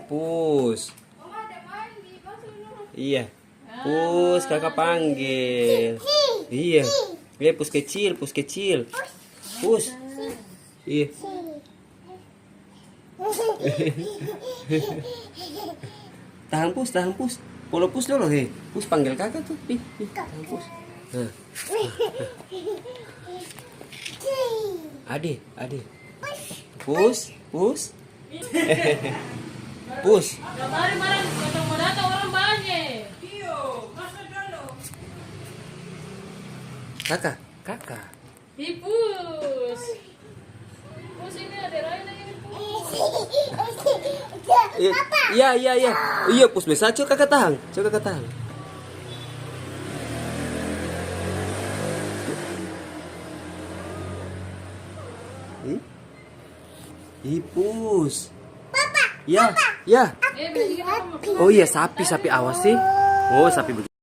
Pus. Iya. Pus, kakak panggil. Iya. Pus kecil, pus kecil. Pus. Iya. Tahan pus, tahan pus. Polo pus dulu, Pus panggil kakak tuh. Tahan pus. Nah. Ade. Pus. Pus. Kemarin mau datang orang banyak. Kakak. Pus. Pus ini ada lain lagi. Iya. Iya, pus besar. Coba kakak tahan. Pus. Ya. Belajar Oh iya, sapi awas sih. Oh, sapi begini.